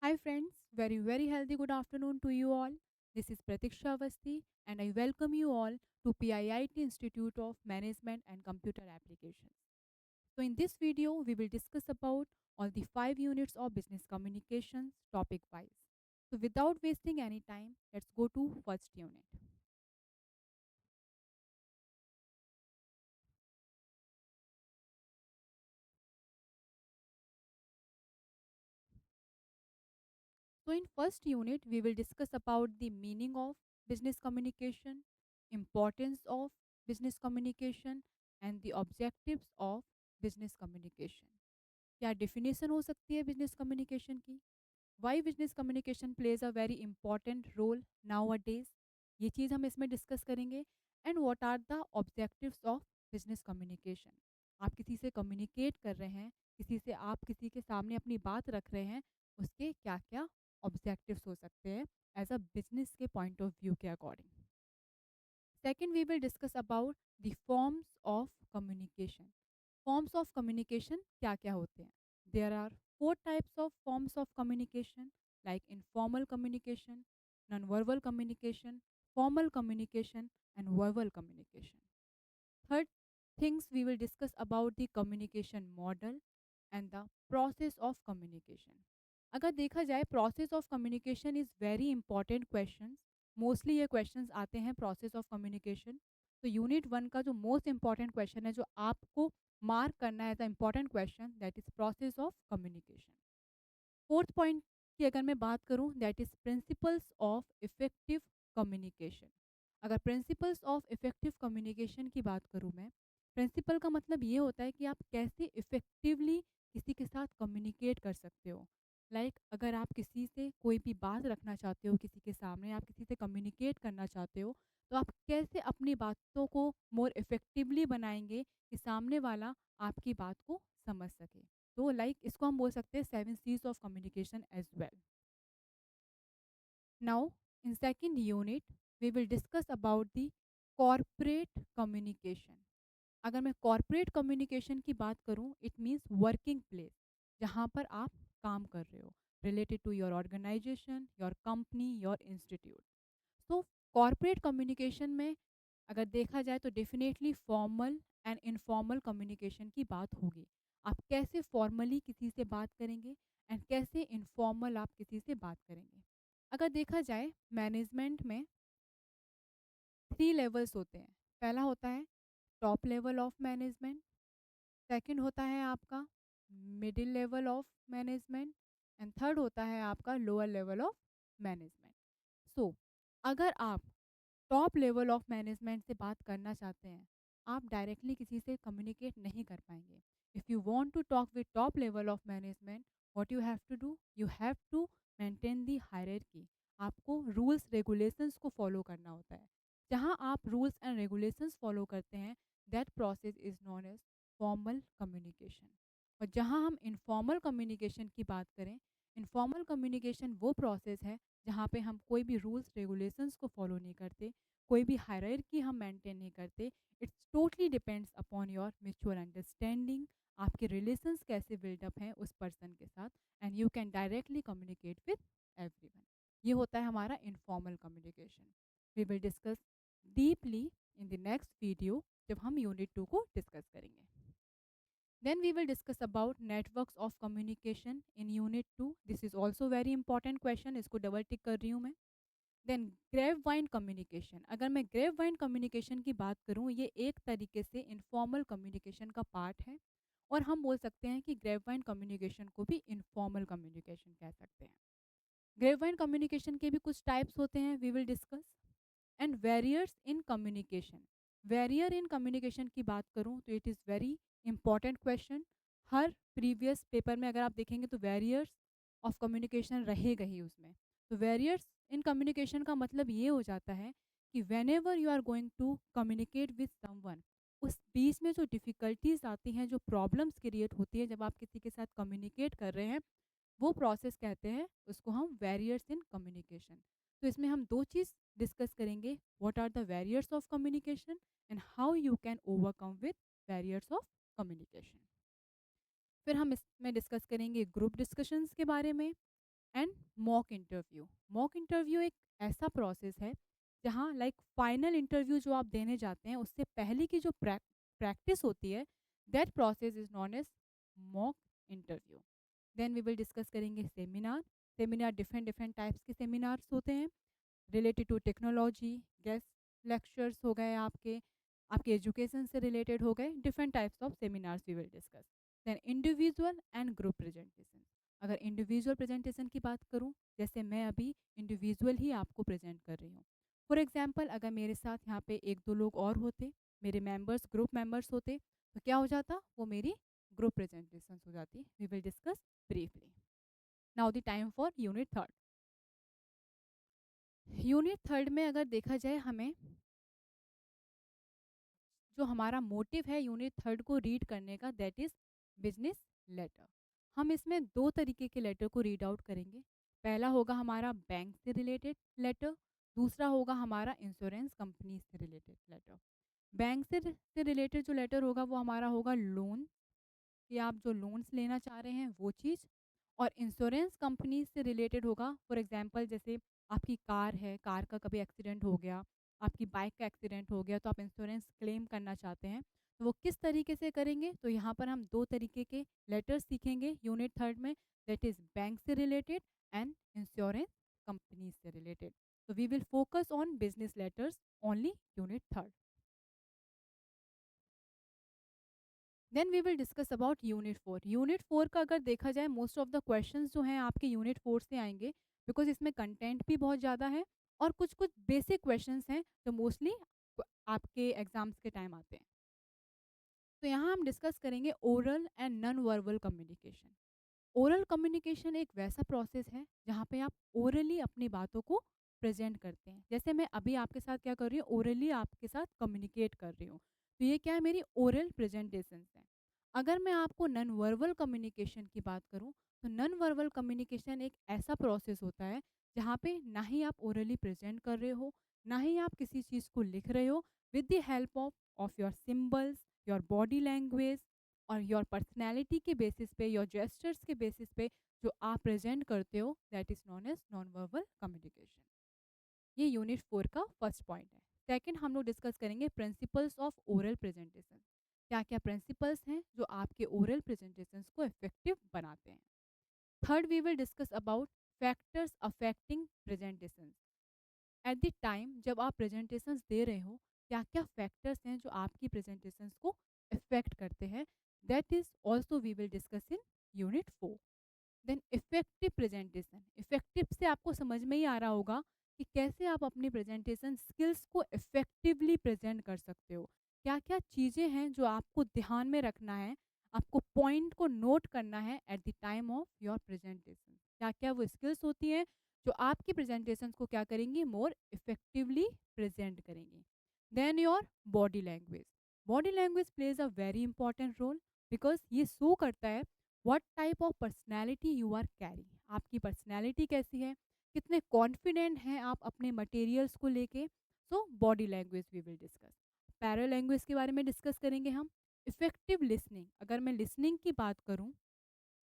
Hi friends, very healthy good afternoon to you all. This is Pratiksha Avasti and I welcome you all to PIIT Institute of Management and Computer Applications. So in this video, we will discuss about all the 5 units of business communications topic wise. So without wasting any time, let's go to first unit. So in first unit, we will discuss about the meaning of business communication, importance of business communication and the objectives of business communication. क्या definition हो सकती है business communication की? Why business communication plays a very important role nowadays, ये चीज़ हम इसमें discuss करेंगे. And what are the objectives of business communication. आप किसी से कम्युनिकेट कर रहे हैं, किसी से आप किसी के सामने अपनी बात रख रहे हैं, उसके क्या क्या ऑब्जेक्टिव्स हो सकते हैं एज अ बिजनेस के पॉइंट ऑफ व्यू के according. Second we will discuss about the forms of communication. Forms of communication क्या क्या होते हैं? There are four types of forms of communication like informal communication, non verbal communication, formal communication and verbal communication. Third things we will discuss about the communication model and the process of communication. अगर देखा जाए process of communication is very important questions. Mostly ये questions आते हैं process of communication. तो unit one का जो most important question है जो आपको मार्क करना है as a important question, that is process of communication. Fourth point की अगर मैं बात करूं, that is principles of effective communication. अगर प्रिंसिपल्स ऑफ इफेक्टिव कम्युनिकेशन की बात करूं मैं, प्रिंसिपल का मतलब ये होता है कि आप कैसे इफेक्टिवली किसी के साथ कम्युनिकेट कर सकते हो. अगर आप किसी से कोई भी बात रखना चाहते हो, किसी के सामने आप किसी से कम्युनिकेट करना चाहते हो, तो आप कैसे अपनी बातों को मोर इफेक्टिवली बनाएंगे कि सामने वाला आपकी बात को समझ सके. तो इसको हम बोल सकते हैं 7 C's of communication as well. Now in second unit we will discuss about the corporate communication. अगर मैं कॉरपोरेट कम्युनिकेशन की बात करूं, इट मीन्स वर्किंग प्लेस, जहां पर आप काम कर रहे हो, related to your organisation, your company, your institute. So corporate communication में अगर देखा जाए तो definitely formal and informal communication की बात होगी. आप कैसे फॉर्मली किसी से बात करेंगे एंड कैसे इनफॉर्मल आप किसी से बात करेंगे. अगर देखा जाए मैनेजमेंट में 3 लेवल्स होते हैं. पहला होता है top level of management, second होता है आपका middle level of management and third होता है आपका लोअर लेवल ऑफ मैनेजमेंट. सो अगर आप टॉप लेवल ऑफ मैनेजमेंट से बात करना चाहते हैं, आप डायरेक्टली किसी से कम्युनिकेट नहीं कर पाएंगे. If you want to talk with top level of management, what you have to do, you have to maintain the hierarchy. आपको रूल्स रेगुलेशंस को फॉलो करना होता है. जहां आप रूल्स एंड रेगुलेशंस फॉलो करते हैं, that process is known as formal communication. और जहां हम इनफॉर्मल कम्युनिकेशन की बात करें, इनफॉर्मल कम्युनिकेशन वो प्रोसेस है जहाँ पे हम कोई भी रूल्स रेगुलेशंस को फॉलो नहीं करते, कोई भी हायरार्की हम मेंटेन नहीं करते. It's totally depends upon your mutual understanding. आपके रिलेशंस कैसे बिल्डअप हैं उस पर्सन के साथ, and you can directly communicate with everyone. ये होता है हमारा informal communication. We will discuss deeply in the next video जब हम यूनिट 2 को डिस्कस करेंगे. Then we will discuss about networks of communication in unit 2. This is also very important question. इसको double tick कर रही हूँ मैं. Then grapevine communication. अगर मैं ग्रेव वाइन कम्युनिकेशन की बात करूं, ये एक तरीके से इनफॉर्मल कम्युनिकेशन का पार्ट है और हम बोल सकते हैं कि ग्रेव वाइन कम्युनिकेशन को भी इनफॉर्मल कम्युनिकेशन कह सकते हैं. ग्रेव वाइन कम्युनिकेशन के भी कुछ टाइप्स होते हैं, we will discuss. And barriers in communication. Barrier in communication की बात करूं तो it is very important question. हर प्रीवियस पेपर में अगर आप देखेंगे तो बैरियर्स ऑफ कम्युनिकेशन रहेगा ही उसमें. तो बैरियर्स इन कम्युनिकेशन का मतलब ये हो जाता है कि whenever you are going to communicate with someone, उस बीच में जो डिफ़िकल्टीज आती हैं, जो प्रॉब्लम्स क्रिएट होती है जब आप किसी के साथ कम्युनिकेट कर रहे हैं, वो प्रोसेस कहते हैं उसको हम बैरियर्स इन कम्युनिकेशन. तो इसमें हम दो चीज़ डिस्कस करेंगे, what are the barriers of communication and how you can overcome with barriers of communication. फिर हम इसमें डिस्कस करेंगे ग्रुप डिस्कशंस के बारे में. And mock interview. Mock interview एक ऐसा प्रोसेस है जहाँ लाइक फाइनल इंटरव्यू जो आप देने जाते हैं उससे पहले की जो प्रैक्टिस होती है, that process is known as mock interview. Then we will discuss करेंगे seminar. Seminar different different types के सेमिनार्स होते हैं related to technology, guest lectures हो गए आपके, आपके एजुकेशन से रिलेटेड हो गए, different types of seminars we will discuss. Then individual and group presentation. अगर इंडिविजुअल प्रेजेंटेशन की बात करूं, जैसे मैं अभी इंडिविजुअल ही आपको प्रेजेंट कर रही हूँ। फॉर एग्जाम्पल अगर मेरे साथ यहाँ पे एक दो लोग और होते, मेरे मेंबर्स ग्रुप मेंबर्स होते, तो क्या हो जाता, वो मेरी ग्रुप प्रेजेंटेशन हो जाती। We will discuss briefly. Now the time for unit third. Unit third में अगर देखा जाए, हमें जो हमारा मोटिव है यूनिट थर्ड को रीड करने का, दैट इज बिजनेस लेटर। हम इसमें दो तरीके के लेटर को रीड आउट करेंगे। पहला होगा हमारा बैंक से रिलेटेड लेटर, दूसरा होगा हमारा इंश्योरेंस कंपनी से रिलेटेड लेटर। बैंक से रिलेटेड जो लेटर होगा वो हमारा होगा लोन, कि आप जो लोन्स लेना चाह रहे हैं वो चीज़। और इंश्योरेंस कंपनी से रिलेटेड होगा, फॉर एग्जांपल जैसे आपकी कार है, कार का कभी एक्सीडेंट हो गया, आपकी बाइक का एक्सीडेंट हो गया, तो आप इंश्योरेंस क्लेम करना चाहते हैं, तो वो किस तरीके से करेंगे। तो यहाँ पर हम दो तरीके के लेटर्स सीखेंगे यूनिट थर्ड में, दैट इज बैंक से रिलेटेड एंड इंश्योरेंस कंपनी से रिलेटेड। तो we will focus on business letters only unit third. Then we will discuss about unit four. Unit four का अगर देखा जाए, मोस्ट ऑफ द क्वेश्चंस जो हैं आपके यूनिट फोर से आएंगे, बिकॉज इसमें कंटेंट भी बहुत ज़्यादा है और कुछ कुछ बेसिक क्वेश्चंस हैं जो मोस्टली आपके एग्जाम्स के टाइम आते हैं। तो यहाँ हम डिस्कस करेंगे oral and non verbal communication. Oral communication एक वैसा प्रोसेस है जहाँ पे आप ओरली अपनी बातों को प्रेजेंट करते हैं। जैसे मैं अभी आपके साथ क्या कर रही हूँ, ओरली आपके साथ कम्युनिकेट कर रही हूँ, तो ये क्या है, मेरी ओरल प्रेजेंटेशन है। अगर मैं आपको नॉन वर्बल कम्युनिकेशन की बात करूँ, तो नॉन वर्बल कम्युनिकेशन एक ऐसा प्रोसेस होता है जहाँ पे ना ही आप ओरली प्रेजेंट कर रहे हो, ना ही आप किसी चीज़ को लिख रहे हो, with the help of your symbols, your body language और योर पर्सनैलिटी के बेसिस पे, योर जेस्चर्स के बेसिस पे जो आप प्रेजेंट करते हो, that is known as non verbal communication. ये यूनिट फोर का फर्स्ट पॉइंट है। सेकंड हम लोग डिस्कस करेंगे प्रिंसिपल्स ऑफ ओरल प्रेजेंटेशन। क्या क्या प्रिंसिपल्स हैं जो आपके ओरल प्रेजेंटेशंस को इफेक्टिव बनाते हैं। Third we will discuss about factors affecting presentations. At the time जब आप प्रेजेंटेशंस दे रहे हो, क्या क्या फैक्टर्स हैं जो आपकी प्रेजेंटेशंस को इफेक्ट करते हैं, that is also we will discuss in unit four. Then effective presentation. Effective से आपको समझ में ही आ रहा होगा कि कैसे आप अपनी प्रेजेंटेशन स्किल्स को इफेक्टिवली प्रेजेंट कर सकते हो। क्या क्या चीज़ें हैं जो आपको ध्यान में रखना है, आपको पॉइंट को नोट करना है eight the time of your presentation. क्या क्या वो स्किल्स होती हैं जो आपकी प्रेजेंटेशन को क्या करेंगी, मोर इफेक्टिवली प्रेजेंट करेंगी। Then your body language. Body language plays a very important role, because ये शो करता है what type of personality you are carry. आपकी पर्सनैलिटी कैसी है, कितने कॉन्फिडेंट हैं आप अपने मटेरियल्स को लेके। So body language we will discuss. Para language के बारे में डिस्कस करेंगे हम। Effective listening. अगर मैं लिसनिंग की बात करूं,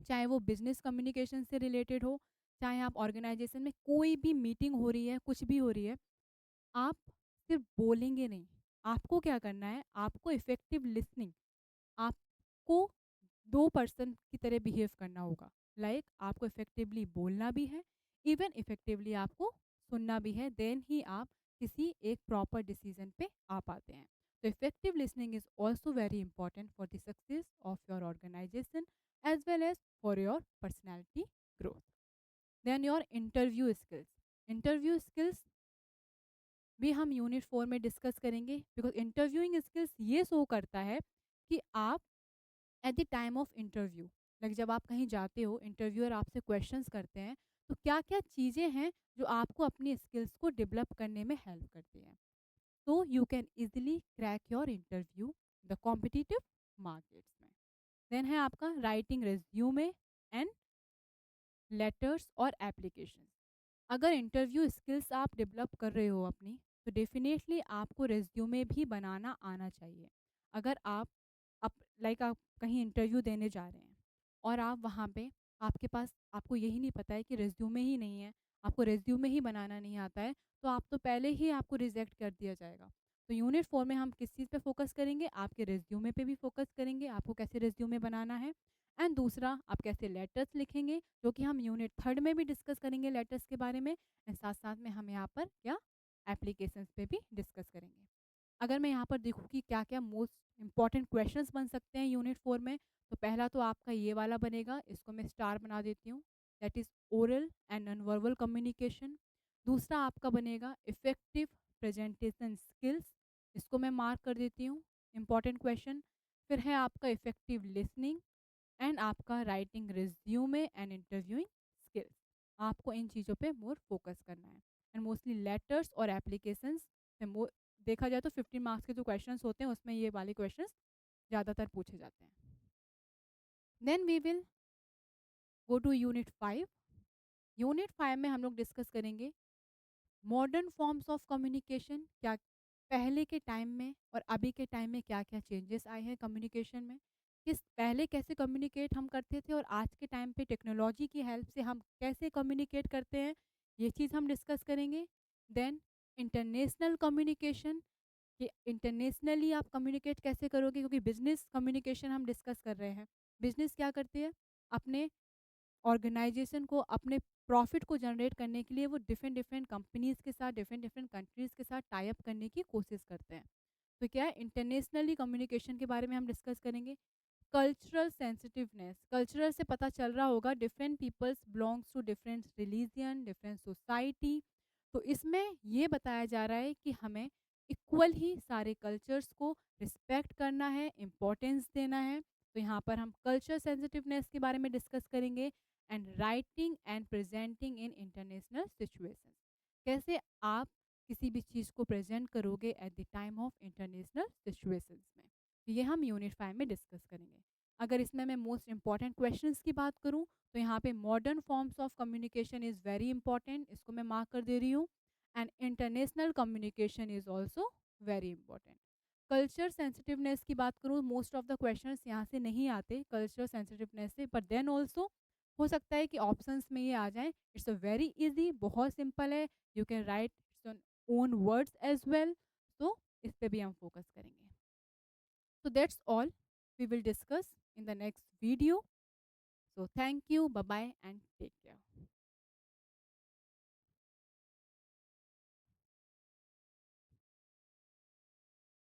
चाहे वो बिजनेस कम्युनिकेशन से रिलेटेड हो, चाहे आप ऑर्गेनाइजेशन में कोई भी मीटिंग हो रही है, कुछ भी हो रही है, आप सिर्फ बोलेंगे नहीं, आपको क्या करना है, आपको इफेक्टिव लिसनिंग, आपको दो पर्सन की तरह बिहेव करना होगा। आपको इफेक्टिवली बोलना भी है, इवन इफेक्टिवली आपको सुनना भी है, देन ही आप किसी एक प्रॉपर डिसीजन पे आ पाते हैं। तो effective listening is also very important for the success of your organisation as well as for your personality growth. Then your interview skills. Interview skills भी हम यूनिट फोर में डिस्कस करेंगे, बिकॉज इंटरव्यूइंग स्किल्स ये show करता है कि आप at the time of interview, जब आप कहीं जाते हो, इंटरव्यूअर आपसे क्वेश्चंस करते हैं, तो क्या क्या चीज़ें हैं जो आपको अपनी स्किल्स को डेवलप करने में हेल्प करती हैं, तो you can easily crack your interview the competitive markets में। देन है आपका राइटिंग रेज्यूमे एंड लेटर्स और एप्लीकेशन। अगर इंटरव्यू स्किल्स आप डेवलप कर रहे हो अपनी, तो डेफिनेटली आपको रेज्यूमे भी बनाना आना चाहिए। अगर आप कहीं इंटरव्यू देने जा रहे हैं और आप वहाँ पे आपके पास आपको यही नहीं पता है कि रिज़्यूमे ही नहीं है, आपको रिज़्यूमे ही बनाना नहीं आता है, तो आप तो पहले ही आपको रिजेक्ट कर दिया जाएगा। तो यूनिट 4 में हम किस चीज़ पे फ़ोकस करेंगे? आपके रिज़्यूमे पे भी फ़ोकस करेंगे, आपको कैसे रिज़्यूमे बनाना है एंड दूसरा आप कैसे लेटर्स लिखेंगे, जो कि हम यूनिट 3 में भी डिस्कस करेंगे लेटर्स के बारे में एंड साथ-साथ में हम यहाँ पर क्या एप्लीकेशंस पे भी डिस्कस करेंगे। अगर मैं यहाँ पर देखूँ कि क्या-क्या मोस्ट इम्पोर्टेंट क्वेश्चंस बन सकते हैं यूनिट 4 में, तो पहला तो आपका ये वाला बनेगा, इसको मैं स्टार बना देती हूँ, that is oral and non verbal communication. दूसरा आपका बनेगा इफ़ेक्टिव प्रेजेंटेशन स्किल्स, इसको मैं मार्क कर देती हूँ, इम्पोर्टेंट क्वेश्चन। फिर है आपका इफ़ेक्टिव लिसनिंग एंड आपका writing resume and interviewing skills. आपको इन चीज़ों पे मोर फोकस करना है एंड मोस्टली लेटर्स और एप्लीकेशंस में मोर देखा जाए तो 15 मार्क्स के जो क्वेश्चंस होते हैं उसमें ये वाले क्वेश्चंस ज़्यादातर पूछे जाते हैं। Then we will go to unit 5। Unit 5 में हम लोग डिस्कस करेंगे मॉडर्न फॉर्म्स ऑफ कम्युनिकेशन, क्या पहले के टाइम में और अभी के टाइम में क्या-क्या चेंजेस आए हैं कम्युनिकेशन में। किस पहले कैसे कम्युनिकेट हम करते थे और आज के टाइम पे टेक्नोलॉजी की हेल्प से हम कैसे कम्युनिकेट करते हैं, ये चीज़ हम डिस्कस करेंगे। देन इंटरनेशनल कम्युनिकेशन, कि इंटरनेशनली आप कम्युनिकेट कैसे करोगे, क्योंकि बिज़नेस कम्युनिकेशन हम डिस्कस कर रहे हैं। बिज़नेस क्या करती है? अपने ऑर्गेनाइजेशन को अपने प्रॉफिट को जनरेट करने के लिए वो डिफरेंट डिफरेंट कंपनीज़ के साथ, डिफरेंट डिफरेंट कंट्रीज़ के साथ टाई अप करने की कोशिश करते हैं। तो क्या है, इंटरनेशनली कम्युनिकेशन के बारे में हम डिस्कस करेंगे। कल्चरल सेंसिटिवनेस, कल्चरल से पता चल रहा होगा different peoples belongs to different religion, different society. तो इसमें ये बताया जा रहा है कि हमें इक्वल ही सारे कल्चर्स को रिस्पेक्ट करना है, इम्पोर्टेंस देना है। तो यहाँ पर हम कल्चर सेंसिटिवनेस के बारे में डिस्कस करेंगे and writing and presenting in international situations, कैसे आप किसी भी चीज़ को प्रेजेंट करोगे eight the time of international situations में। तो ये हम यूनिट 5 में डिस्कस करेंगे। अगर इसमें मैं मोस्ट इंपॉर्टेंट क्वेश्चंस की बात करूं, तो यहाँ पे modern forms of communication is very important, इसको मैं मार्क कर दे रही हूँ and international communication is also very important. Culture sensitiveness की बात करूँ, मोस्ट ऑफ द क्वेश्चंस यहाँ से नहीं आते कल्चर सेंसिटिवनेस से, बट देन ऑल्सो हो सकता है कि ऑप्शंस में ये आ जाए। इट्स अ वेरी इजी, बहुत सिंपल है, you can write its own words as well. तो इस पे भी हम फोकस करेंगे। So that's all we will discuss in the next video. So thank you, bye bye, and take care.